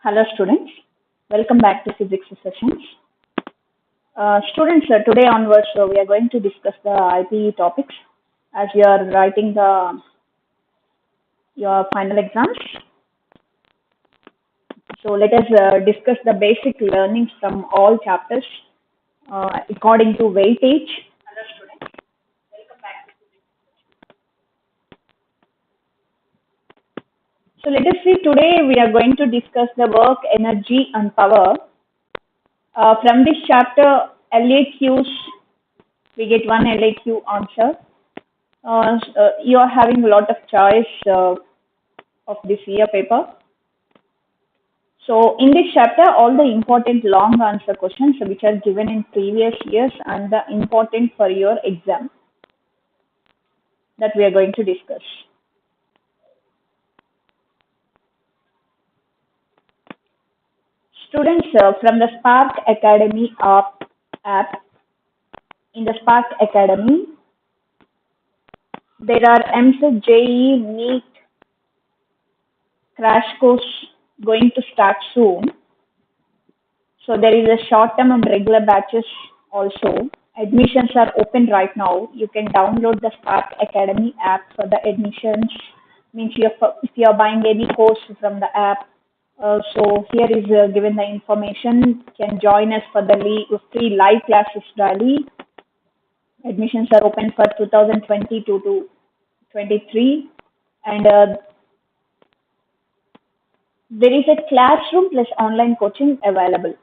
Hello students, welcome back to physics sessions. Students, today onwards we are going to discuss the IPE topics as you are writing your final exams. So let us discuss the basic learnings from all chapters according to weightage. Hello students, welcome back to physics. So let us see, today we are going to discuss the work, energy and power. From this chapter, LAQ'S, we get one LAQ answer. You are having a lot of choice of this year paper. So in this chapter, all the important long answer questions which are given in previous years and the important for your exam that we are going to discuss. Students, from the Spark Academy app, in the Spark Academy, there are Eamcet, JEE, Neet crash course going to start soon. So there is a short-term and regular batches also. Admissions are open right now. You can download the Spark Academy app for the admissions. Means if you are buying any course from the app. So here is given the information. You can join us for the free live classes daily. Admissions are open for 2022 to 23, and there is a classroom plus online coaching available,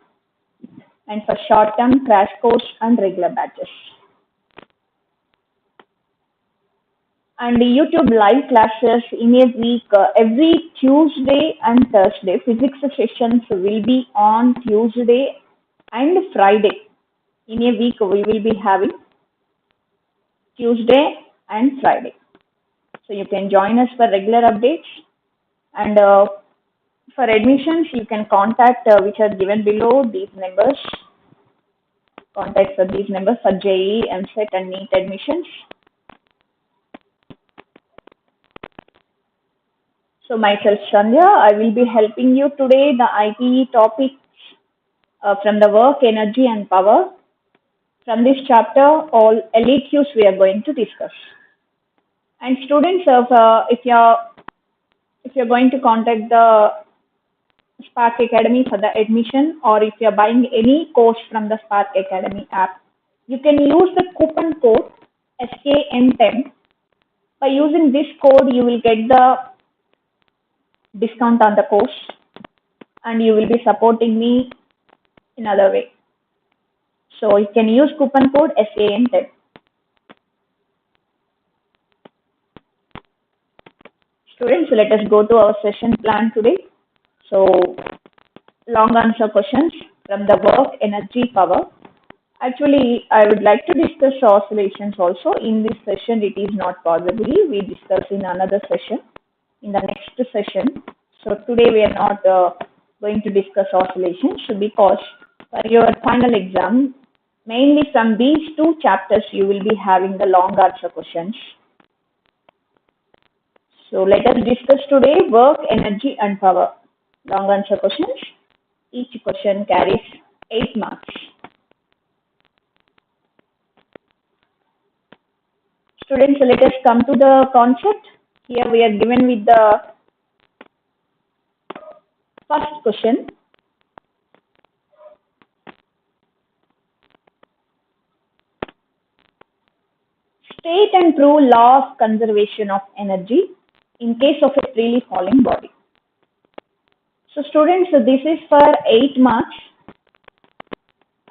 and for short-term crash course and regular batches. And YouTube live classes in a week, every Tuesday and Thursday. Physics sessions will be on Tuesday and Friday. In a week, we will be having Tuesday and Friday. So you can join us for regular updates. And for admissions, you can contact which are given below these numbers. Contact for these numbers for JEE, Eamcet and Neet admissions. So myself, Sandhya, I will be helping you today the IPE topics from the work, energy and power. From this chapter, all LAQs we are going to discuss. And students, if you're going to contact the Spark Academy for the admission, or if you're buying any course from the Spark Academy app, you can use the coupon code SKN10. By using this code, you will get the discount on the course, and you will be supporting me in other way. So you can use coupon code SAN10. Students, let us go to our session plan today. So long answer questions from the work, energy, power. Actually, I would like to discuss oscillations also. In this session, it is not possible. We discuss in another session, in the next session. So today we are not going to discuss oscillations because for your final exam, mainly from these two chapters, you will be having the long answer questions. So let us discuss today work, energy and power. Long answer questions. Each question carries 8 marks. Students, let us come to the concept. Here we are given with the first question. State and prove law of conservation of energy in case of a freely falling body. So students, this is for 8 marks.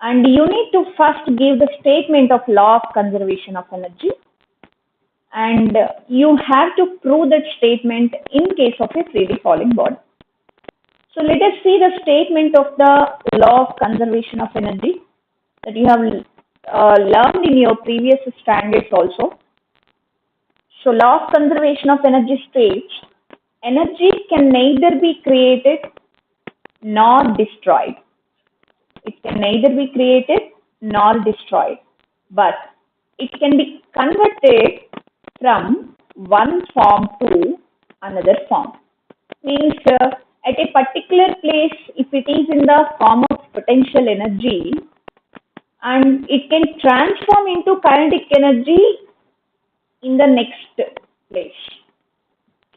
And you need to first give the statement of law of conservation of energy. And you have to prove that statement in case of a freely falling body. So let us see the statement of the law of conservation of energy that you have learned in your previous standards also. So law of conservation of energy states, energy can neither be created nor destroyed. It can neither be created nor destroyed, but it can be converted from one form to another form. Means at a particular place if it is in the form of potential energy, and it can transform into kinetic energy in the next place,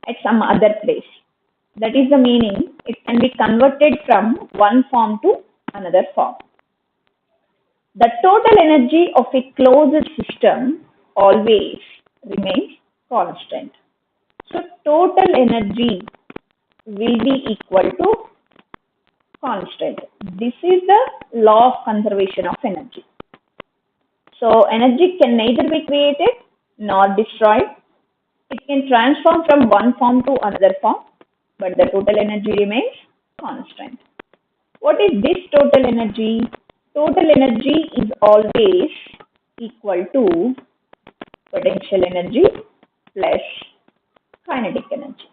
at some other place. That is the meaning. It can be converted from one form to another form. The total energy of a closed system always remains constant. So total energy will be equal to constant. This is the law of conservation of energy. So energy can neither be created nor destroyed. It can transform from one form to another form, but the total energy remains constant. What is this total energy? Total energy is always equal to potential energy plus kinetic energy,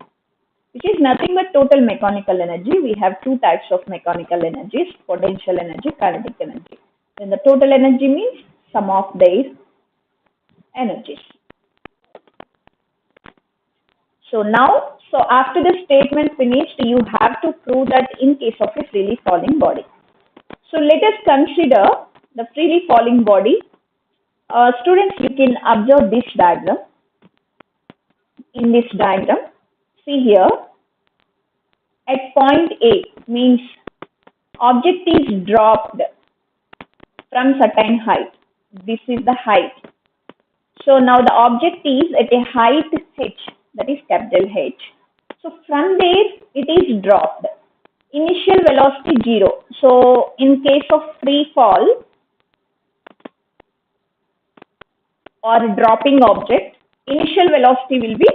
which is nothing but total mechanical energy. We have two types of mechanical energies, potential energy, kinetic energy. Then the total energy means sum of their energies. So after the statement finished, you have to prove that in case of a freely falling body. So let us consider the freely falling body. Students, you can observe this diagram. In this diagram, see here, at point A means object is dropped from certain height. This is the height. So now the object is at a height h, that is capital H. So from there it is dropped. Initial velocity 0. So in case of free fall or dropping object, initial velocity will be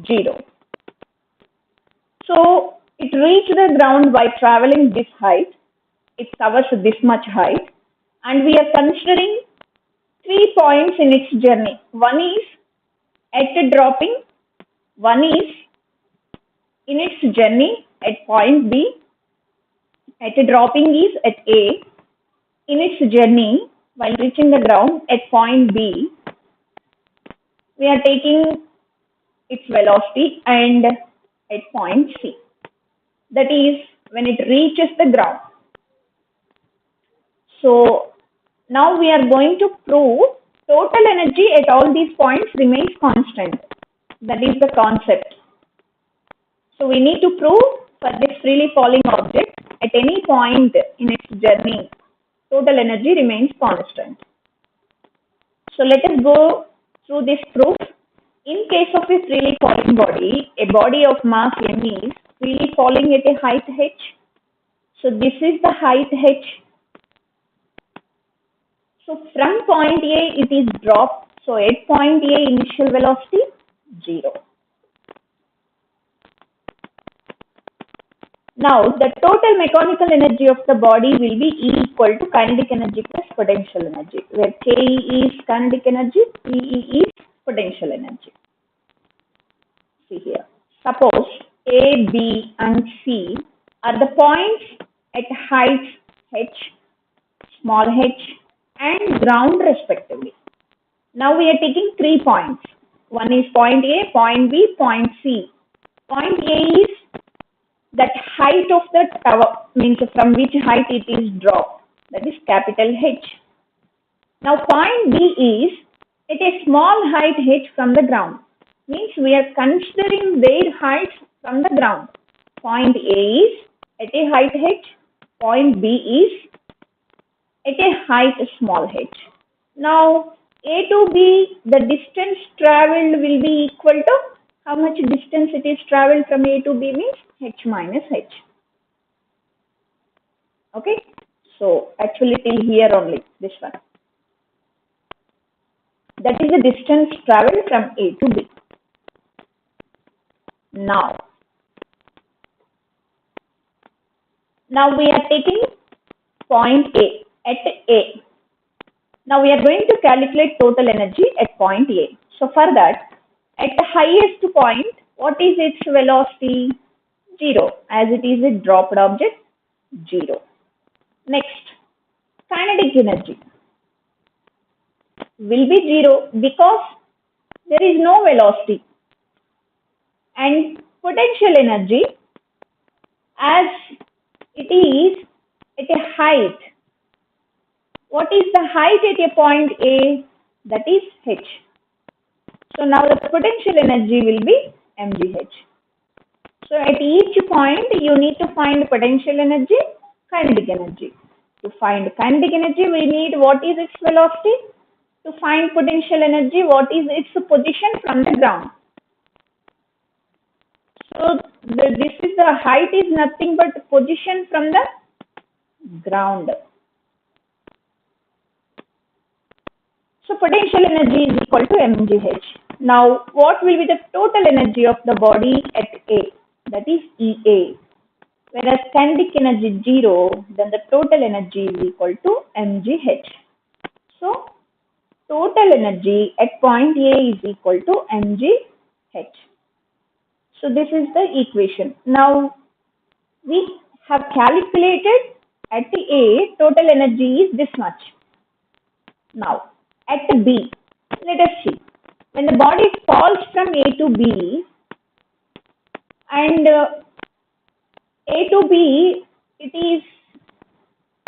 0. So it reached the ground by traveling this height. It covers this much height, and we are considering 3 points in its journey. One is at dropping, one is in its journey at point B, at dropping is at A, in its journey while reaching the ground at point B, we are taking its velocity, and at point C, that is when it reaches the ground. So now we are going to prove total energy at all these points remains constant. That is the concept. So we need to prove for this freely falling object at any point in its journey, total energy remains constant. So let us go through this proof. In case of a freely falling body, a body of mass m is freely falling at a height h. So this is the height h. So from point A it is dropped. So at point A initial velocity 0. Now the total mechanical energy of the body will be E equal to kinetic energy plus potential energy, where Ke is kinetic energy, Ee is potential energy. See here. Suppose A, B and C are the points at heights h, small h and ground respectively. Now we are taking 3 points. One is point A, point B, point C. Point A is that height of the tower, means from which height it is dropped, that is capital H. Now point B is at a small height h from the ground, means we are considering their heights from the ground. Point A is at a height h, point B is at a height small h. Now A to B, the distance travelled will be equal to how much distance it is travelled from A to B means h minus h. Okay, so actually till here only, this one. That is the distance travelled from A to B. Now we are taking point A, at A. Now we are going to calculate total energy at point A. So for that, at the highest point, what is its velocity? 0, as it is a dropped object, 0. Next, kinetic energy will be 0 because there is no velocity. And potential energy, as it is at a height. What is the height at a point A? That is h. So now the potential energy will be mgh. So at each point you need to find potential energy, kinetic energy. To find kinetic energy we need what is its velocity. To find potential energy, what is its position from the ground. So this is the height is nothing but position from the ground. So potential energy is equal to mgh. Now what will be the total energy of the body at A? That is EA. Whereas kinetic energy 0, then the total energy is equal to mgh. So total energy at point A is equal to mgh. So this is the equation. Now we have calculated at A total energy is this much. Now at B, let us see. When the body falls from A to B and A to B, it is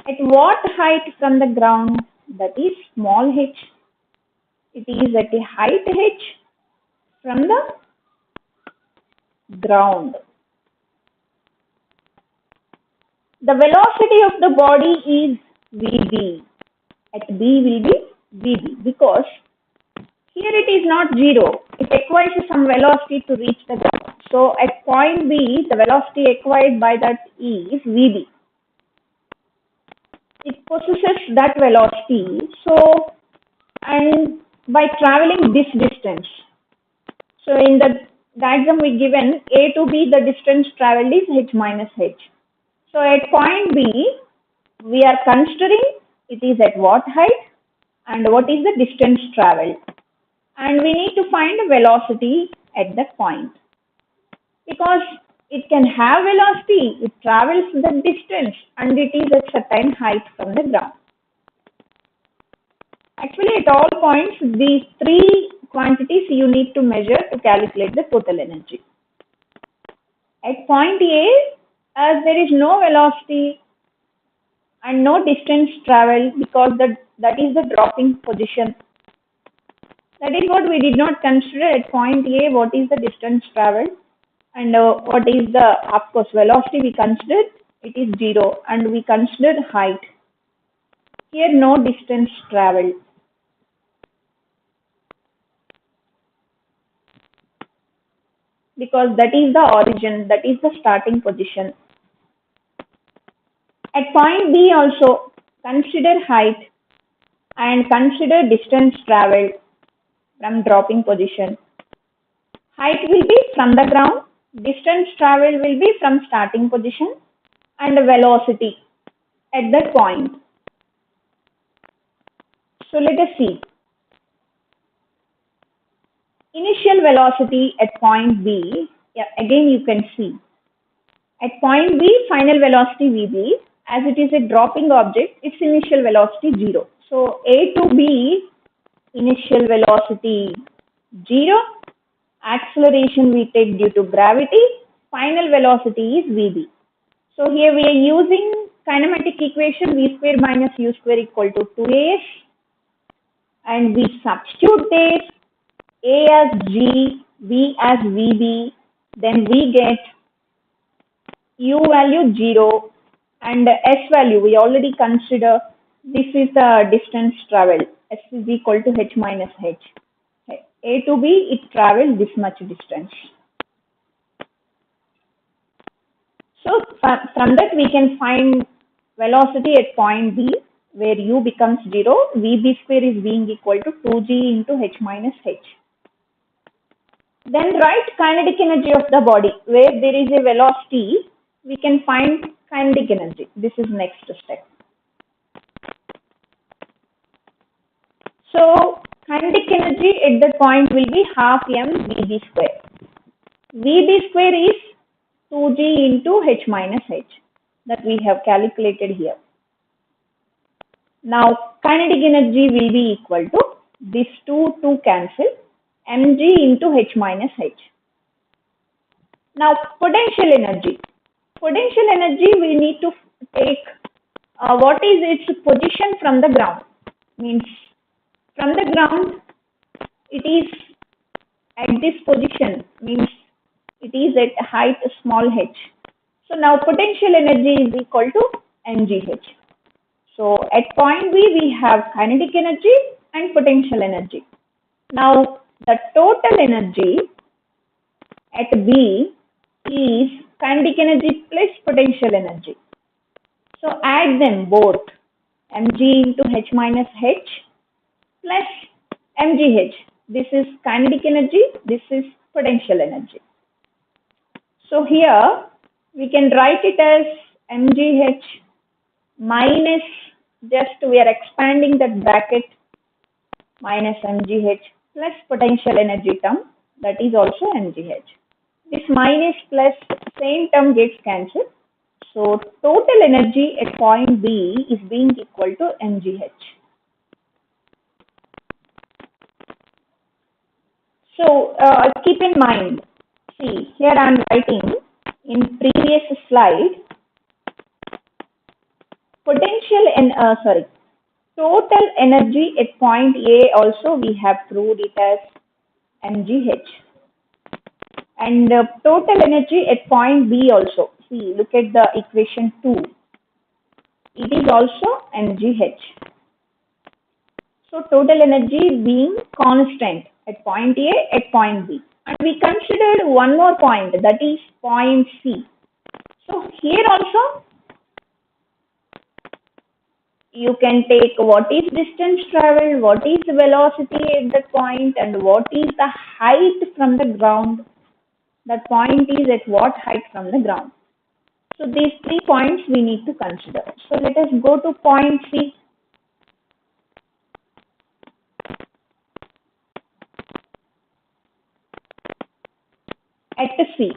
at what height from the ground? That is small h. It is at a height h from the ground. The velocity of the body is Vb. At B will be Vb because here it is not 0. It requires some velocity to reach the ground. So at point B, the velocity acquired by that E is Vb. It possesses that velocity. So, and by traveling this distance. So in the diagram we given A to B, the distance traveled is h minus h. So at point B, we are considering it is at what height and what is the distance traveled. And we need to find the velocity at that point. Because it can have velocity, it travels the distance and it is at certain height from the ground. Actually, at all points, these three quantities you need to measure to calculate the total energy. At point A, as there is no velocity and no distance traveled because that is the dropping position. That is what we did not consider at point A, what is the distance traveled and what is the, of course, velocity we considered, it is 0 and we considered height. Here no distance traveled. Because that is the origin, that is the starting position. At point B also consider height and consider distance traveled from dropping position. Height will be from the ground, distance traveled will be from starting position and velocity at that point. So let us see. Initial velocity at point B, again you can see. At point B, final velocity Vb, as it is a dropping object, its initial velocity 0. So A to B, initial velocity 0, acceleration we take due to gravity, final velocity is Vb. So here we are using kinematic equation V square minus U square equal to 2as and we substitute there A as G, V as Vb, then we get U value 0 and S value we already consider. This is the distance traveled. S is equal to h minus h. A to B, it travels this much distance. So from that we can find velocity at point B where U becomes 0. Vb square is being equal to 2g into h minus h. Then write kinetic energy of the body. Where there is a velocity, we can find kinetic energy. This is next step. So kinetic energy at that point will be half m Vb square. Vb square is 2g into h minus h that we have calculated here. Now kinetic energy will be equal to this 2 cancel mg into h minus h. Now potential energy. Potential energy, we need to take what is its position from the ground. Means from the ground, it is at this position, means it is at height small h. So now potential energy is equal to mgh. So at point B, we have kinetic energy and potential energy. Now the total energy at B is kinetic energy plus potential energy. So add them both, mg into h minus h plus mgh. This is kinetic energy, this is potential energy. So here we can write it as mgh minus, just we are expanding that bracket, minus mgh plus potential energy term, that is also mgh. This minus plus same term gets cancelled. So total energy at point B is being equal to mgh. So keep in mind, see here I am writing in previous slide, total energy at point A also we have proved it as mgh. And total energy at point B also, see, look at the equation 2, it is also mgh. So total energy being constant at point A, at point B. And we considered one more point, that is point C. So here also you can take what is distance traveled, what is velocity at that point, and what is the height from the ground. That point is at what height from the ground. So these 3 points we need to consider. So let us go to point C. At C.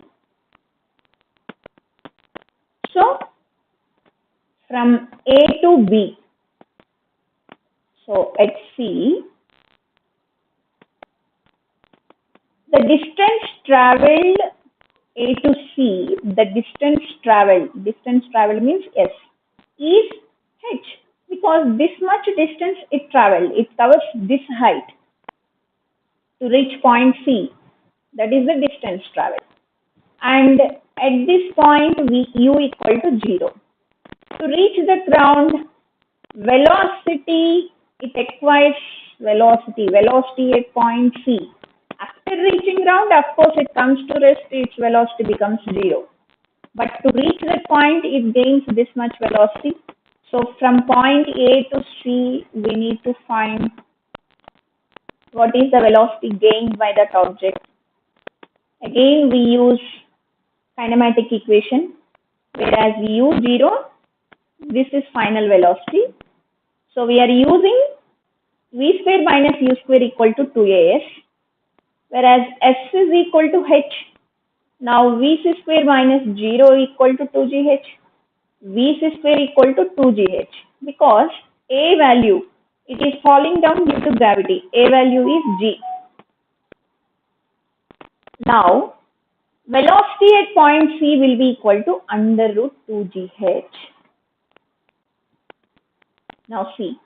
So from A to B. So at C, the distance traveled A to C, the distance traveled means S, is h, because this much distance it traveled, it covers this height to reach point C, that is the distance traveled. And at this point, u equal to 0. To reach the ground, velocity, it acquires velocity at point C. After reaching ground, of course, it comes to rest, its velocity becomes 0. But to reach that point, it gains this much velocity. So from point A to C, we need to find what is the velocity gained by that object. Again, we use kinematic equation, whereas u0, this is final velocity. So we are using v square minus u square equal to 2as, whereas s is equal to h. Now vc square minus 0 equal to 2gh, vc square equal to 2gh, because a value, it is falling down due to gravity, a value is g. Now velocity at point C will be equal to under root 2gh. Now see,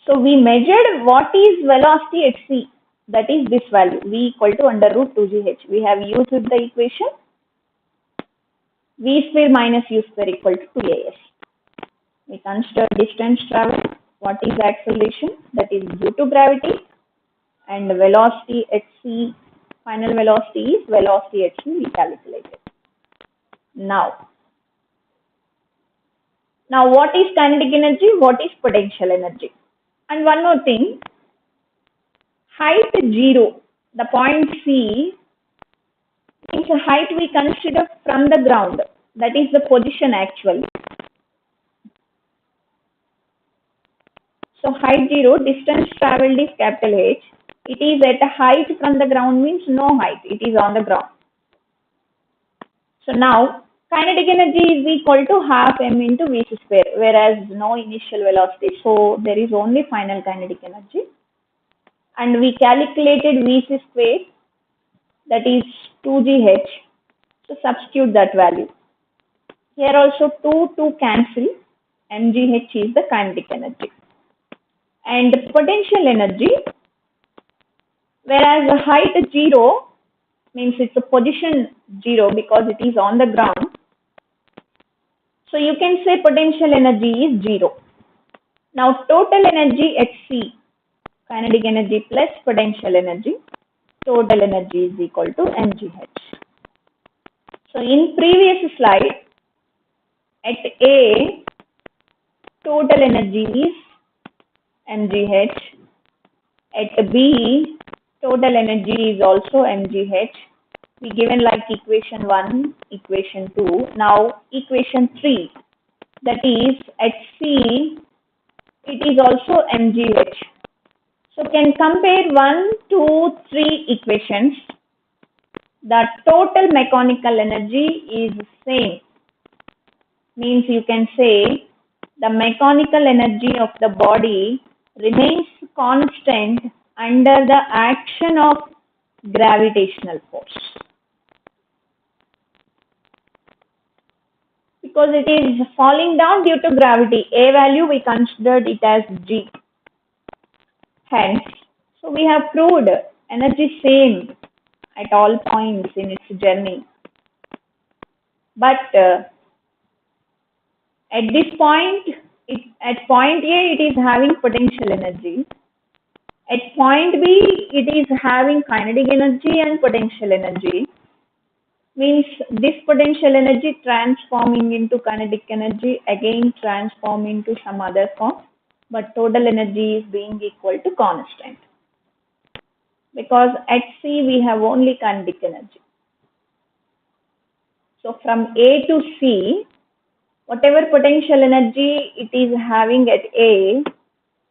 so we measured what is velocity at C, that is this value, v equal to under root 2gh. We have used the equation v square minus u square equal to 2as. We consider distance traveled, what is acceleration, that is due to gravity, and velocity at C, final velocity is velocity at C, we calculated. Now what is kinetic energy, what is potential energy? And one more thing, height 0, the point C, means the height we consider from the ground, that is the position actually. So height 0, distance traveled is capital H. It is at a height from the ground means no height, it is on the ground. So now kinetic energy is equal to half m into v square, whereas no initial velocity, so there is only final kinetic energy. And we calculated v square, that is 2gh, so substitute that value. Here also 2 cancel. mgh is the kinetic energy. And potential energy, whereas the height 0 means it's a position 0 because it is on the ground. So you can say potential energy is 0. Now total energy at C, kinetic energy plus potential energy, total energy is equal to mgh. So in previous slide, at A, total energy is mgh. At B, total energy is also mgh. We given like equation 1, equation 2. Now equation 3, that is at C, it is also mgh. So can compare 1, 2, 3 equations. The total mechanical energy is same. Means you can say the mechanical energy of the body remains constant under the action of gravitational force. Because it is falling down due to gravity. A value we considered it as G. Hence, so we have proved energy same at all points in its journey. But at this point, at point A, it is having potential energy. At point B, it is having kinetic energy and potential energy. Means this potential energy transforming into kinetic energy, again transform into some other form, but total energy is being equal to constant. Because at C, we have only kinetic energy. So from A to C, whatever potential energy it is having at A,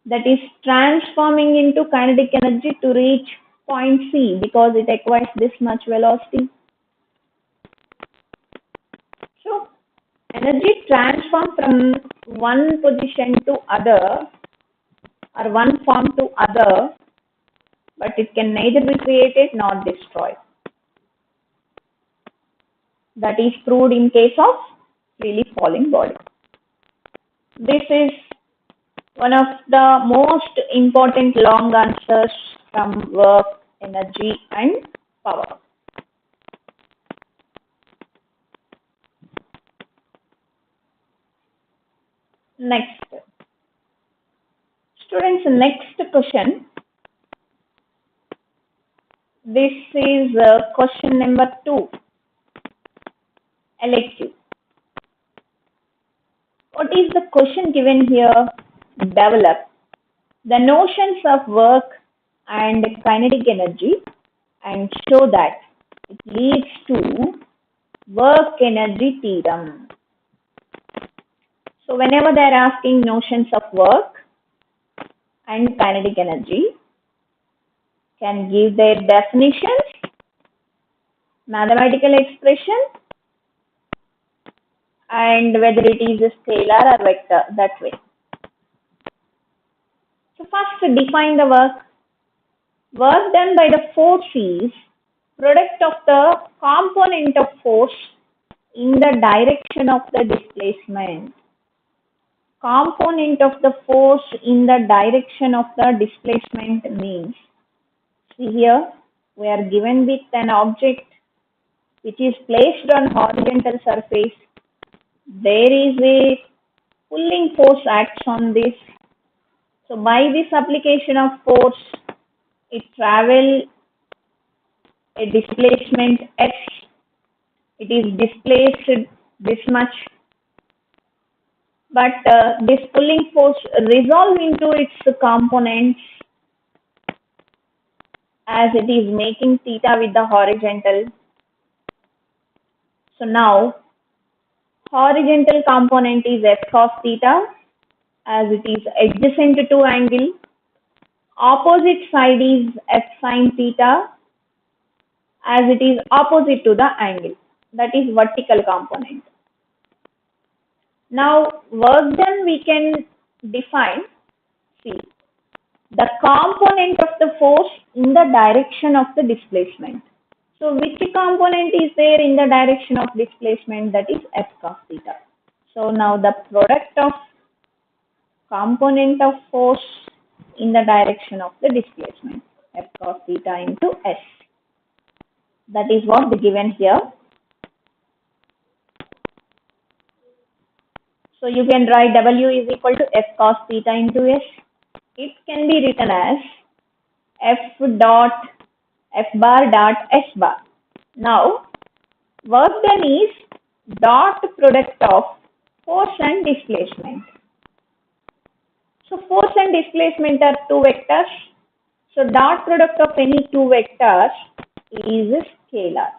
that is transforming into kinetic energy to reach point C because it acquires this much velocity. So energy transform from one position to other or one form to other, but it can neither be created nor destroyed. That is proved in case of freely falling body. This is one of the most important long answers from work, energy and power. Next. Students, next question. This is question number 2. LAQ. What is the question given here? Develop the notions of work and kinetic energy and show that it leads to work energy theorem. So whenever they are asking notions of work and kinetic energy, can give their definitions, mathematical expression, and whether it is a scalar or vector, that way. So first define the work. Work done by the force is product of the component of force in the direction of the displacement. Component of the force in the direction of the displacement means, see here, we are given with an object which is placed on horizontal surface. There is a pulling force acts on this. So by this application of force, it travels a displacement x. It is displaced this much. But this pulling force resolves into its components as it is making theta with the horizontal. So now, horizontal component is f cos theta as it is adjacent to angle. Opposite side is f sin theta as it is opposite to the angle. That is vertical component. Now, work done we can define, see, the component of the force in the direction of the displacement. So which component is there in the direction of displacement? That is F cos theta. So now the product of component of force in the direction of the displacement, F cos theta into S. That is what is given here. So you can write W is equal to F cos theta into S. It can be written as F bar dot S bar. Now, work done is dot product of force and displacement. So force and displacement are two vectors. So dot product of any two vectors is a scalar.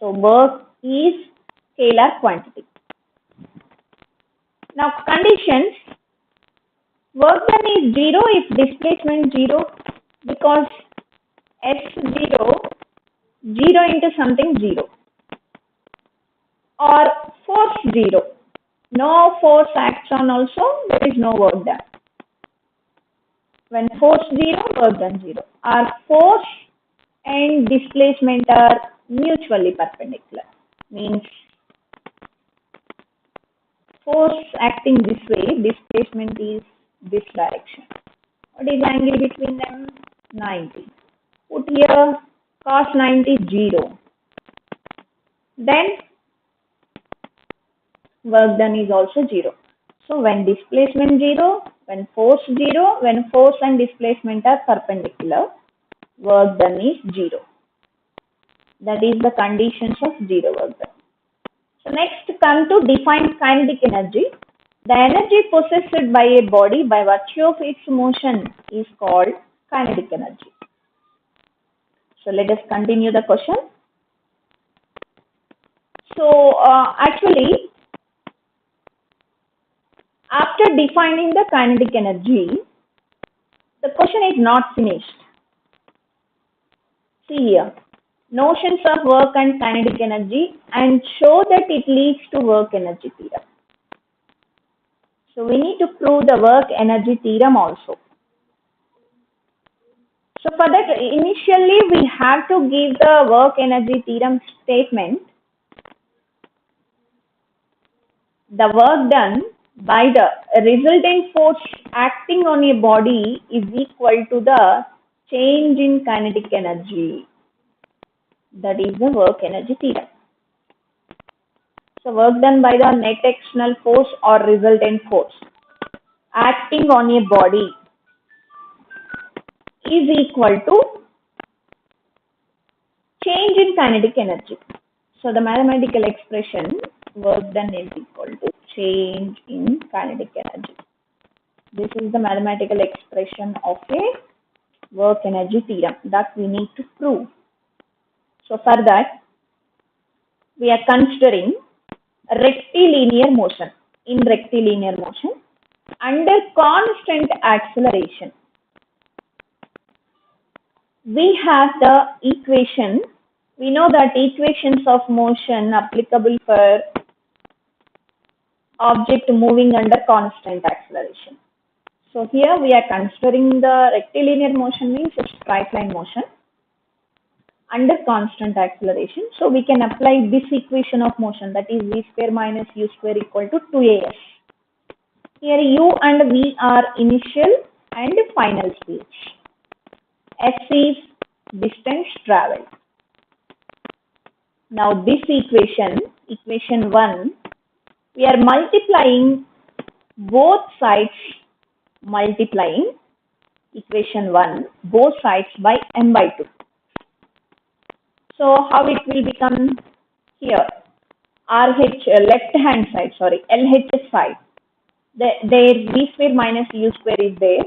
So work is scalar quantity. Now conditions, work done is 0 if displacement 0, because S0, 0 into something 0, or force 0. No force acts on also, there is no work done. When force 0, work done 0. Or force and displacement are mutually perpendicular. Means force acting this way, displacement is this direction. What is angle between them? 90. Put here cos 90 0. Then work done is also 0. So when displacement 0, when force 0, when force and displacement are perpendicular, work done is 0. That is the conditions of 0 work done. So next come to define kinetic energy. The energy possessed by a body by virtue of its motion is called kinetic energy. So let us continue the question. So actually, after defining the kinetic energy, the question is not finished. See here, notions of work and kinetic energy, and show that it leads to work energy theorem. So we need to prove the work energy theorem also. So for that, initially we have to give the work energy theorem statement. The work done by the resultant force acting on a body is equal to the change in kinetic energy. That is the work energy theorem. So work done by the net external force or resultant force acting on a body is equal to change in kinetic energy. So the mathematical expression, work done is equal to change in kinetic energy. This is the mathematical expression of a work energy theorem that we need to prove. So for that, we are considering rectilinear motion. In rectilinear motion, under constant acceleration, we have the equation. We know that equations of motion applicable for object moving under constant acceleration. So here we are considering the rectilinear motion means a straight line motion under constant acceleration. So we can apply this equation of motion, that is v square minus u square equal to 2as. Here u and v are initial and final speeds. S is distance traveled. Now this equation 1, we are multiplying both sides, equation 1, both sides by m by 2. So how it will become here? left hand side, LHS side. There v square minus u square is there.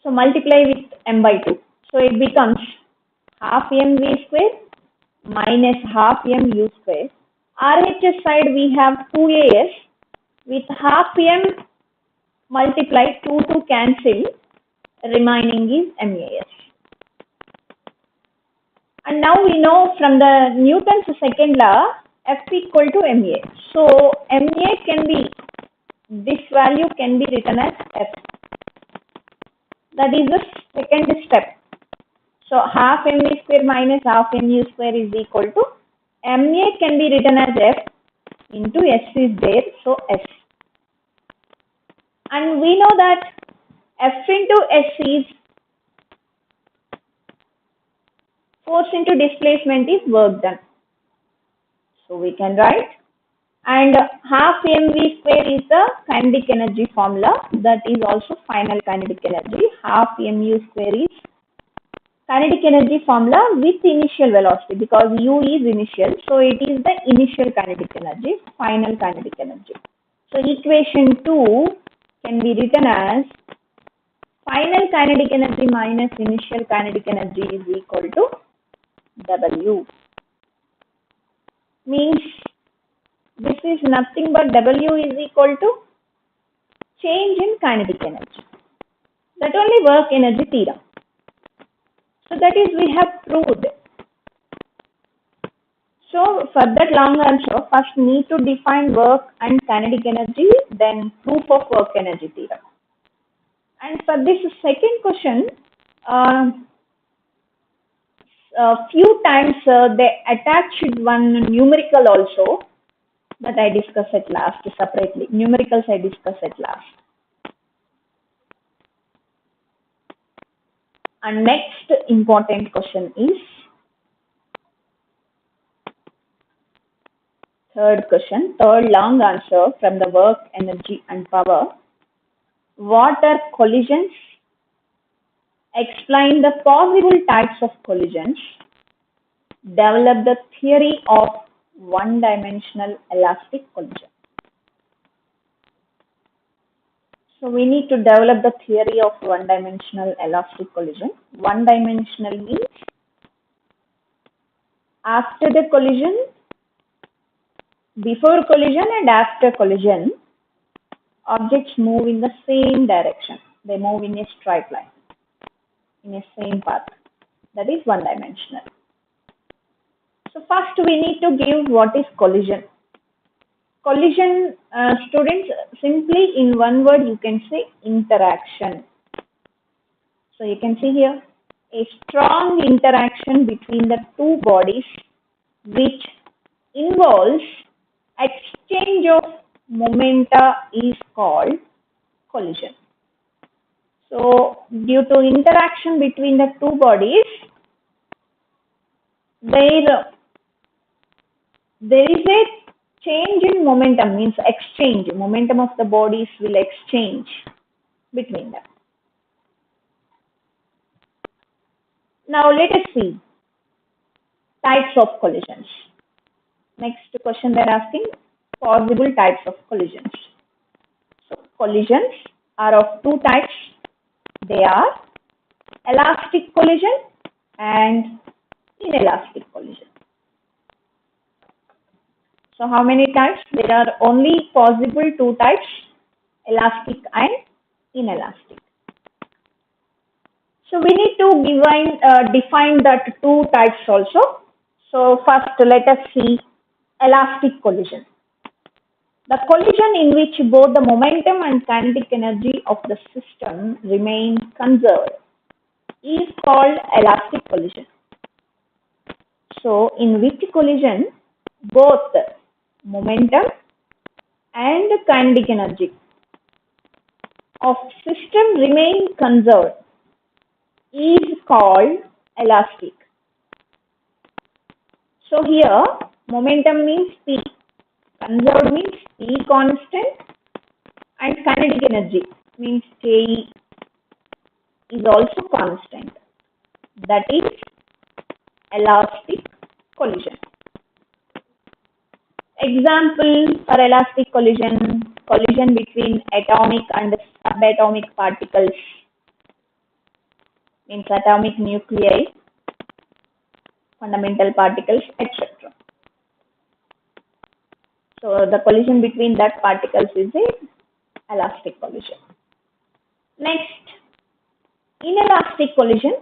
So multiply with m by 2. So it becomes half mv square minus half mu square. RHS side we have 2as with half m multiply 2 to cancel, remaining is mas. And now we know from the Newton's second law, F equal to ma. So ma can be, this value can be written as F. That is the second step. So half ma square minus half mu square is equal to ma can be written as f into s is there, so s. And we know that f into s is force into displacement is work done. So we can write, and half mv square is the kinetic energy formula, that is also final kinetic energy. Half mu square is kinetic energy formula with initial velocity, because u is initial, so it is the initial kinetic energy, final kinetic energy. So equation 2 can be written as final kinetic energy minus initial kinetic energy is equal to W. Means this is nothing but W is equal to change in kinetic energy. That only work energy theorem. So that is we have proved. So for that long answer, first need to define work and kinetic energy, then proof of work energy theorem. And for this second question, few times they attached one numerical also, but I discuss it last separately. Numericals I discuss it last. And next important question is third question, third long answer from the work, energy and power. What are collisions? Explain the possible types of collisions. Develop the theory of one-dimensional elastic collision. So we need to develop the theory of one-dimensional elastic collision. One-dimensional means after the collision, before collision and after collision, objects move in the same direction. They move in a straight line, in a same path. That is one-dimensional. So first we need to give what is collision. Collision, students, simply in one word you can say interaction. So you can see here, a strong interaction between the two bodies which involves exchange of momenta is called collision. So due to interaction between the two bodies, there is a change in momentum, means exchange. Momentum of the bodies will exchange between them. Now let us see types of collisions. Next question they are asking, possible types of collisions. So collisions are of two types. They are elastic collision and inelastic collision. So how many types? There are only possible two types, elastic and inelastic. So we need to define that two types also. So first let us see elastic collision. The collision in which both the momentum and kinetic energy of the system remain conserved is called elastic collision. So in which collision both momentum and kinetic energy of system remain conserved is called elastic. So here momentum means P, conserved means P constant, and kinetic energy means K is also constant. That is elastic collision. Example for elastic collision, collision between atomic and subatomic particles, means atomic nuclei, fundamental particles, etc. So the collision between that particles is a elastic collision. Next, inelastic collision,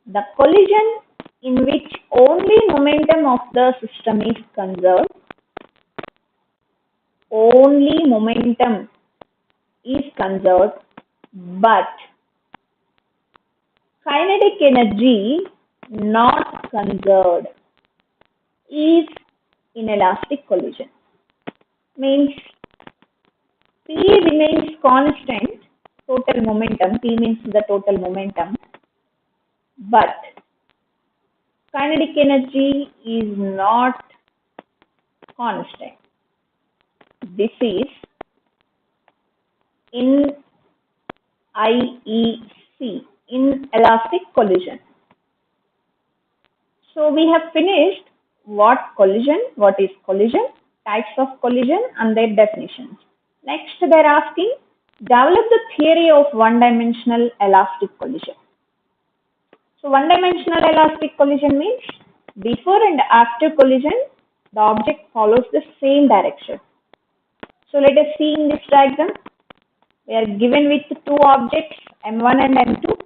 the collision in which only momentum of the system is conserved. Only momentum is conserved, but kinetic energy not conserved is inelastic collision. Means P remains constant, total momentum, P means the total momentum, but kinetic energy is not constant. This is in IEC, inelastic collision. So we have finished what is collision, types of collision and their definitions. Next they are asking, develop the theory of one-dimensional elastic collision. So one-dimensional elastic collision means before and after collision, the object follows the same direction. So let us see in this diagram. We are given with two objects M1 and M2.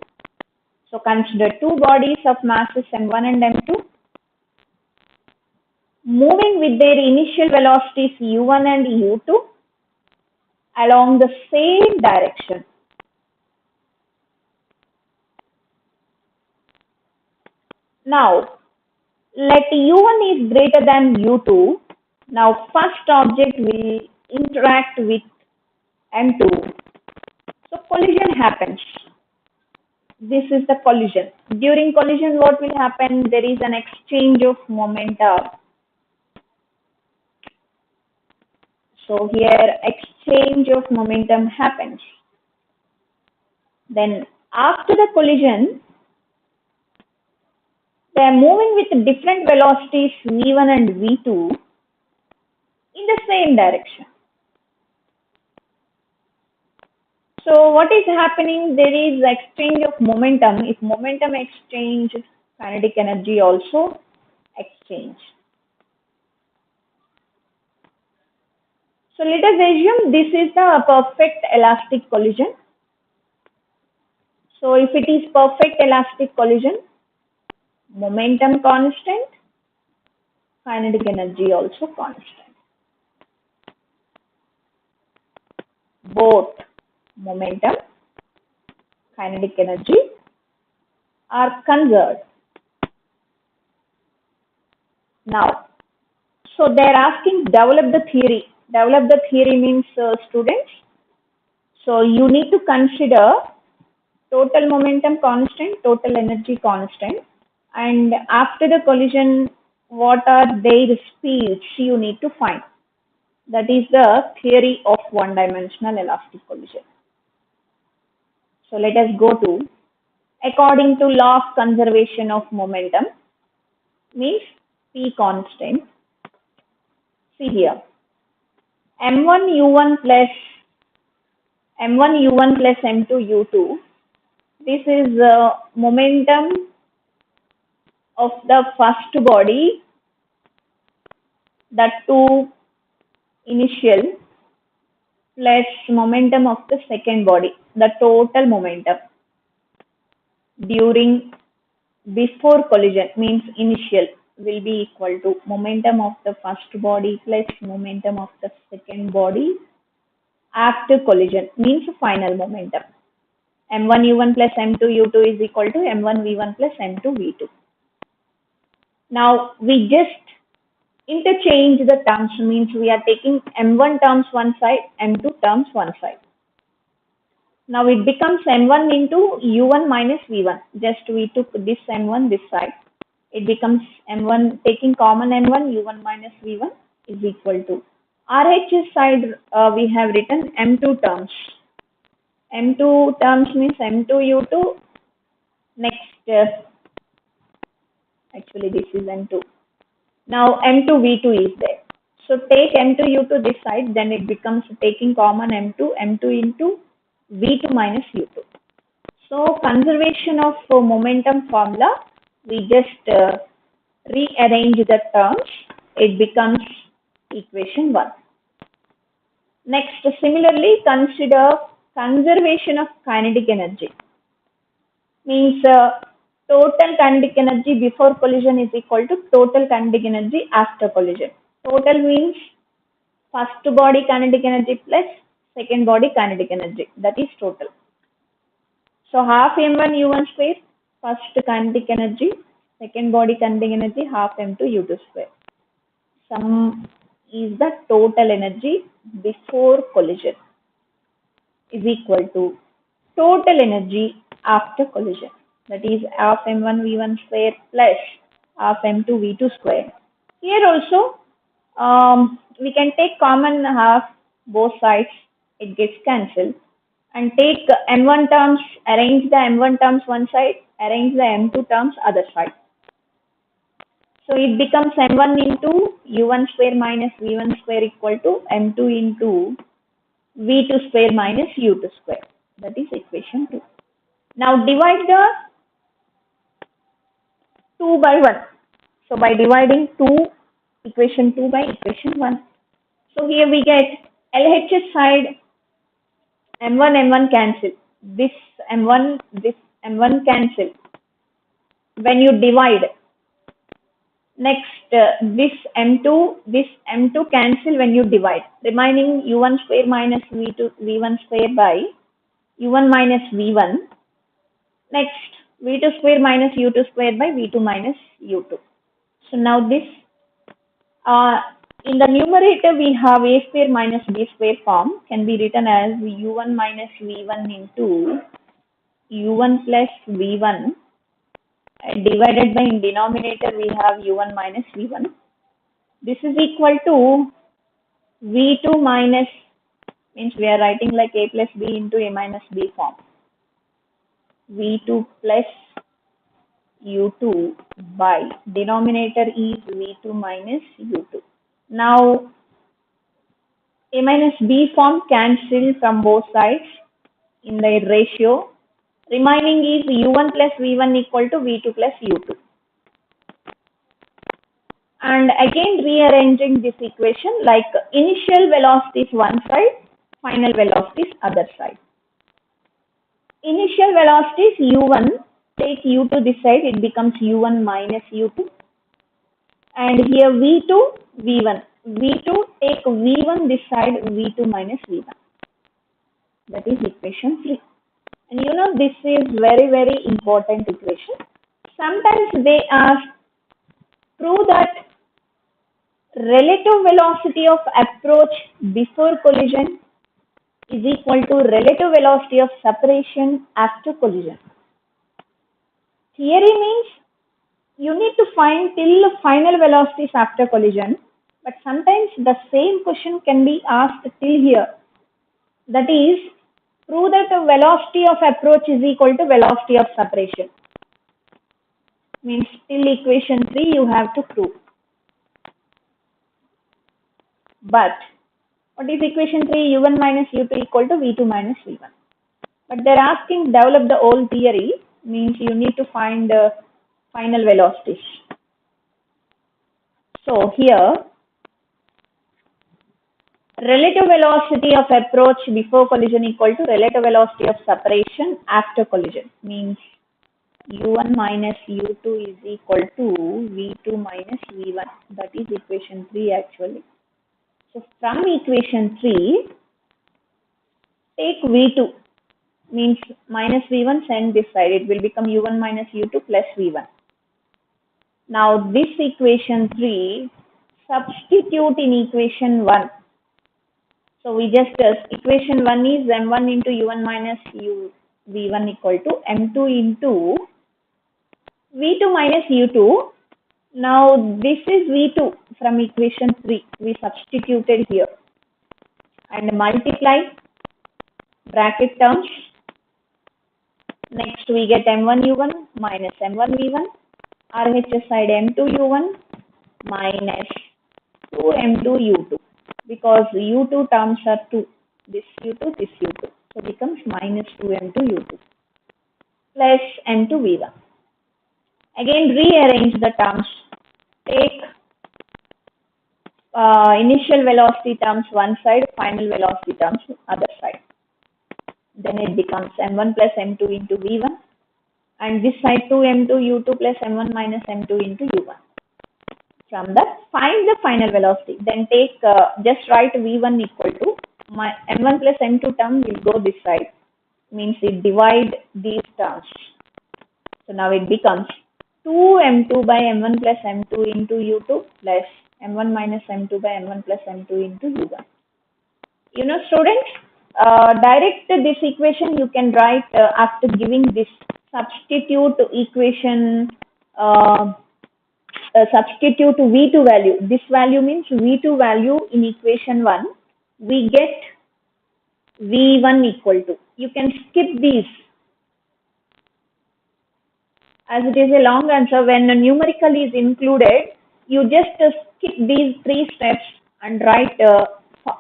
So consider two bodies of masses M1 and M2 moving with their initial velocities U1 and U2 along the same direction. Now, let U1 is greater than U2. Now, first object will interact with M2. So, collision happens. This is the collision. During collision, what will happen? There is an exchange of momentum. So, here exchange of momentum happens. Then, after the collision, they are moving with different velocities V1 and V2 in the same direction. So what is happening? There is exchange of momentum. If momentum exchange, kinetic energy also exchange. So let us assume this is the perfect elastic collision. So if it is perfect elastic collision, momentum constant, kinetic energy also constant. Both momentum, kinetic energy are conserved. Now, so they are asking develop the theory. Develop the theory means students. So you need to consider total momentum constant, total energy constant, and after the collision, what are their speeds you need to find. That is the theory of one-dimensional elastic collision. So let us go to, according to law of conservation of momentum, means P constant. See here, M1 U1 plus M2 U2. This is momentum of the first body, the two initial, plus momentum of the second body, the total momentum during before collision means initial will be equal to momentum of the first body plus momentum of the second body after collision means final momentum. M1 U1 plus M2 U2 is equal to M1 V1 plus M2 V2. Now we just interchange the terms, means we are taking M1 terms one side, M2 terms one side. Now it becomes M1 into U1 minus V1. Just we took this M1 this side. It becomes M1, taking common M1, U1 minus V1 is equal to RHS side we have written M2 terms. M2 terms means M2 U2. Next, actually this is M2. Now M2 V2 is there. So take M2 U2 this side, then it becomes taking common M2 into V2 minus U2. So conservation of momentum formula, we just rearrange the terms. It becomes equation 1. Next, similarly, consider conservation of kinetic energy. Means total kinetic energy before collision is equal to total kinetic energy after collision. Total means first body kinetic energy plus second body kinetic energy. That is total. So half M1 U1 square first kinetic energy, second body kinetic energy, half m2 u2 square. Sum is the total energy before collision is equal to total energy after collision. That is half m1 v1 square plus half m2 v2 square. Here also we can take common half both sides, it gets cancelled, and take m1 terms, arrange the m1 terms one side, arrange the m2 terms other side. So it becomes m1 into u1 square minus v1 square equal to m2 into v2 square minus u2 square. That is equation 2. Now divide the 2 by 1. So by dividing equation 2 by equation 1. So here we get LHS side m1 cancel. This m1 cancel. When you divide, next this m2 cancel when you divide. Remaining u1 square minus v1 square by u1 minus v1. Next v2 square minus u2 square by v2 minus u2. So now this in the numerator we have a square minus b square form, can be written as u1 minus v1 into u1 plus v1, divided by, in denominator we have u1 minus v1. This is equal to v2 minus, means we are writing like a plus b into a minus b form. v2 plus u2 by denominator is v2 minus u2. Now a minus b form cancelled from both sides in the ratio. Remaining is u1 plus v1 equal to v2 plus u2. And again rearranging this equation like initial velocity is one side, final velocity is other side. Initial velocity is u1, take u2 this side, it becomes u1 minus u2. And here v2, v1. v2 take v1 this side, v2 minus v1. That is equation 3. And you know this is very, very important equation. Sometimes they ask, prove that relative velocity of approach before collision is equal to relative velocity of separation after collision. Theory means you need to find till final velocities after collision, but sometimes the same question can be asked till here. That is, prove that the velocity of approach is equal to velocity of separation. Means till equation 3 you have to prove. But what is equation 3? u1 minus u2 equal to v2 minus v1. But they are asking develop the whole theory, means you need to find final velocities. So here relative velocity of approach before collision equal to relative velocity of separation after collision, means u1 minus u2 is equal to v2 minus v1. That is equation 3 actually. So from equation 3, take v2, means minus v1, send this side, it will become u1 minus u2 plus v1. Now this equation 3, substitute in equation 1. So we just, equation 1 is m1 into u1 minus v1 equal to m2 into v2 minus u2. Now this is v2 from equation 3, we substituted here and multiply bracket terms. Next we get m1 u1 minus m1 v1, RHS side m2 u1 minus 2 m2 u2, because u2 terms are 2, this u2, this u2, so becomes minus 2 m2 u2 plus m2 v1. Again rearrange the terms, take initial velocity terms one side, final velocity terms other side. Then it becomes m1 plus m2 into v1, and this side 2 m2 u2 plus m1 minus m2 into u1. From that, find the final velocity. Then take, just write v1 equal to m1 plus m2 term will go this side, means it divide these terms. So now it becomes 2m2 by m1 plus m2 into u2 plus m1 minus m2 by m1 plus m2 into u1. You know, students, direct this equation you can write after giving this substitute equation, substitute V2 value. This value means V2 value in equation 1. We get V1 equal to. You can skip these as it is a long answer. When a numerical is included, you just skip these 3 steps and write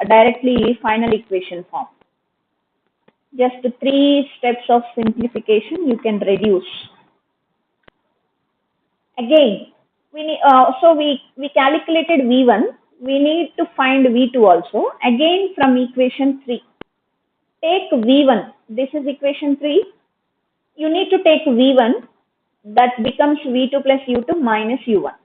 directly final equation form. Just 3 steps of simplification you can reduce. Again, we calculated V1. We need to find V2 also. Again from equation 3. Take V1. This is equation 3. You need to take V1. That becomes V2 plus U2 minus U1.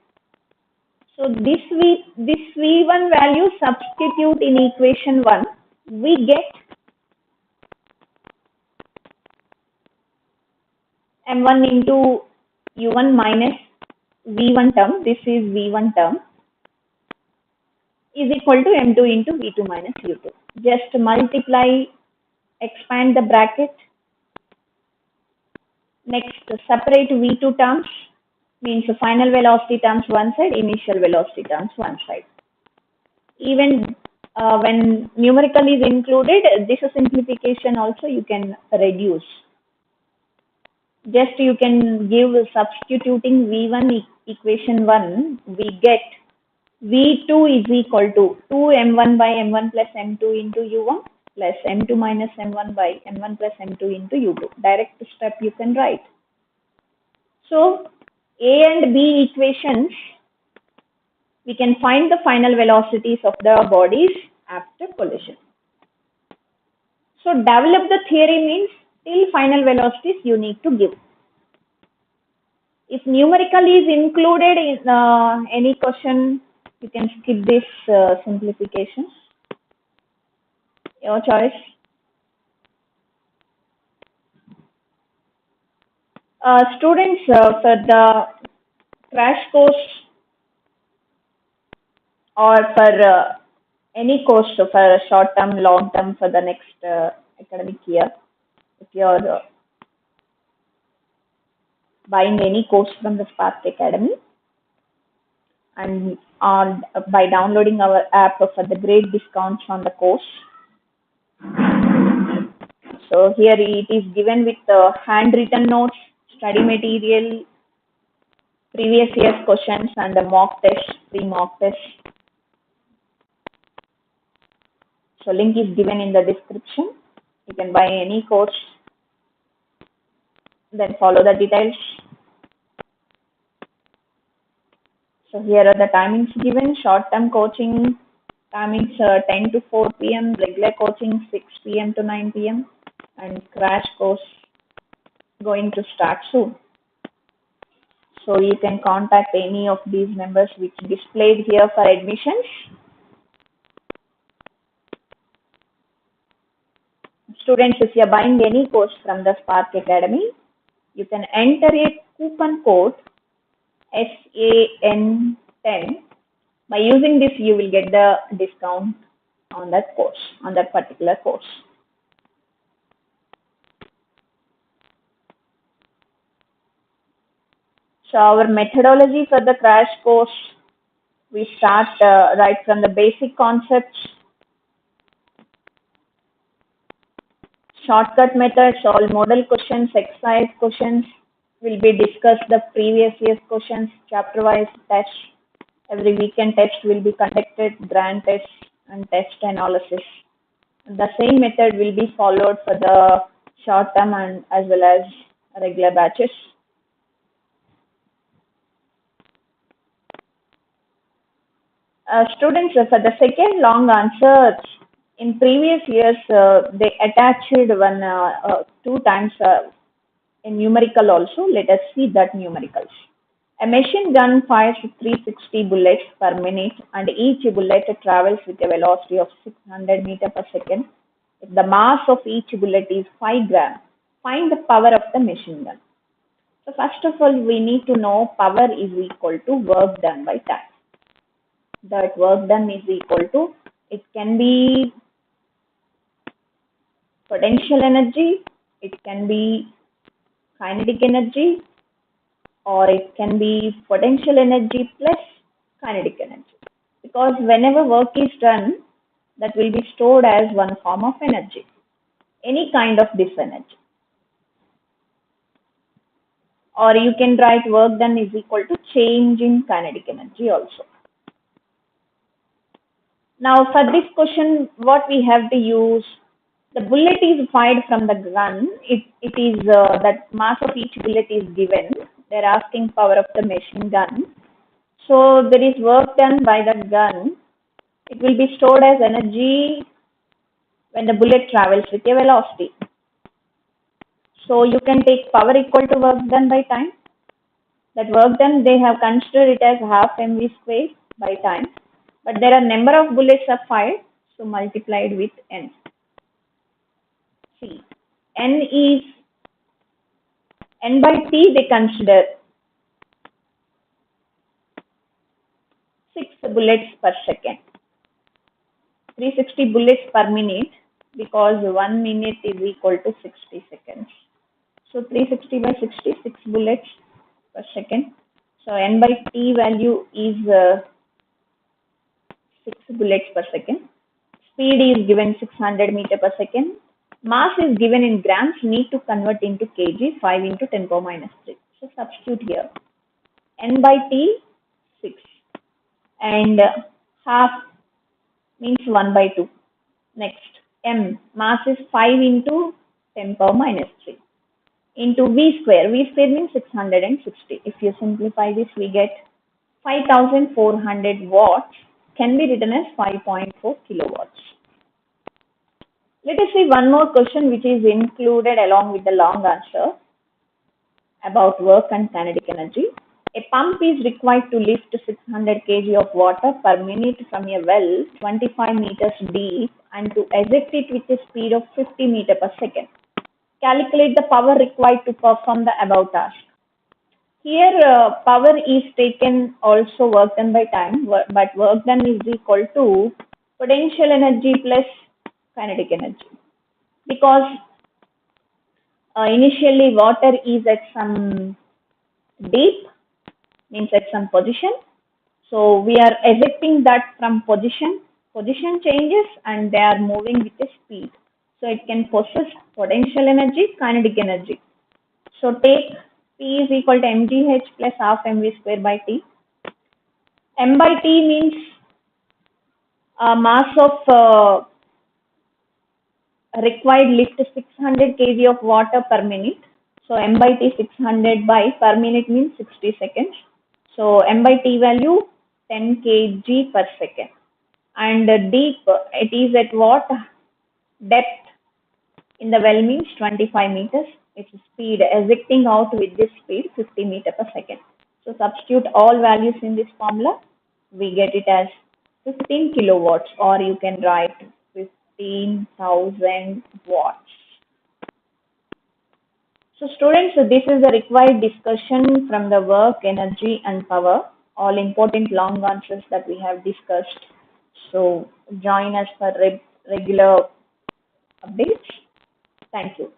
So this V1 value substitute in equation 1. We get M1 into U1 minus V1 term. This is V1 term is equal to M2 into V2 minus U2. Just multiply, expand the bracket. Next, separate V2 terms, means final velocity terms one side, initial velocity terms one side. Even when numerical is included, this is simplification also you can reduce. Just you can give substituting V1 equation 1, we get V2 is equal to 2m1 by m1 plus m2 into u1 plus m2 minus m1 by m1 plus m2 into u2. Direct step you can write. So A and B equations, we can find the final velocities of the bodies after collision. So develop the theory means till final velocities you need to give. If numerical is included in any question, you can skip this simplification. Your choice. Students, for the crash course or for any course, for short term, long term, for the next academic year, if you are buying any course from the Spark Academy and by downloading our app for the great discounts on the course. So here it is given with handwritten notes, study material, previous year's questions and the mock test, pre-mock test. So link is given in the description. You can buy any course, then follow the details. So here are the timings given. Short-term coaching timings 10 to 4 p.m. Regular coaching 6 p.m. to 9 p.m. And crash course going to start soon. So you can contact any of these numbers which displayed here for admissions. Students, if you are buying any course from the Spark Academy, you can enter a coupon code SAN10. By using this, you will get the discount on that course, on that particular course. So our methodology for the crash course, we start right from the basic concepts, shortcut methods, all model questions, exercise questions will be discussed, the previous year's questions, chapter-wise tests. Every weekend test will be conducted, grand test and test analysis. The same method will be followed for the short term and as well as regular batches. Students, for the second long answer, in previous years, they attached one 2 times in numerical also. Let us see that numericals. A machine gun fires 360 bullets per minute and each bullet travels with a velocity of 600 meters per second. If the mass of each bullet is 5 grams, find the power of the machine gun. So first of all, we need to know power is equal to work done by time. That work done is equal to, it can be potential energy, it can be kinetic energy, or it can be potential energy plus kinetic energy. Because whenever work is done, that will be stored as one form of energy, any kind of this energy. Or you can write work done is equal to change in kinetic energy also. Now for this question, what we have to use, the bullet is fired from the gun. It is that mass of each bullet is given. They're asking power of the machine gun. So there is work done by the gun. It will be stored as energy when the bullet travels with a velocity. So you can take power equal to work done by time. That work done, they have considered it as half mv squared by time. But there are number of bullets are fired, so multiplied with n. See, n is, n by t they consider 6 bullets per second. 360 bullets per minute, because 1 minute is equal to 60 seconds. So 360 by 60, 6 bullets per second. So n by t value is 6 bullets per second. Speed is given 600 meter per second. Mass is given in grams, need to convert into kg, 5 into 10 power minus 3. So substitute here. N by T, 6. And half means 1 by 2. Next, M, mass is 5 into 10 power minus 3. Into V square. V square means 660. If you simplify this, we get 5400 watts, can be written as 5.4 kilowatts. Let us see one more question which is included along with the long answer about work and kinetic energy. A pump is required to lift 600 kg of water per minute from a well 25 meters deep and to eject it with a speed of 50 meters per second. Calculate the power required to perform the above task. Here power is taken also work done by time, but work done is equal to potential energy plus kinetic energy. Because initially water is at some deep, means at some position. So we are ejecting that from position. Position changes and they are moving with a speed. So it can possess potential energy, kinetic energy. So take P is equal to mgh plus half mv square by T. M by T means mass of required lift 600 kg of water per minute. So M by T 600 by per minute means 60 seconds. So M by T value 10 kg per second. And deep, it is at what depth in the well means 25 meters. Its speed ejecting out with this speed 50 meters per second. So substitute all values in this formula. We get it as 15 kilowatts, or you can write 15,000 watts. So students, this is the required discussion from the work, energy and power, all important long answers that we have discussed. So join us for regular updates. Thank you.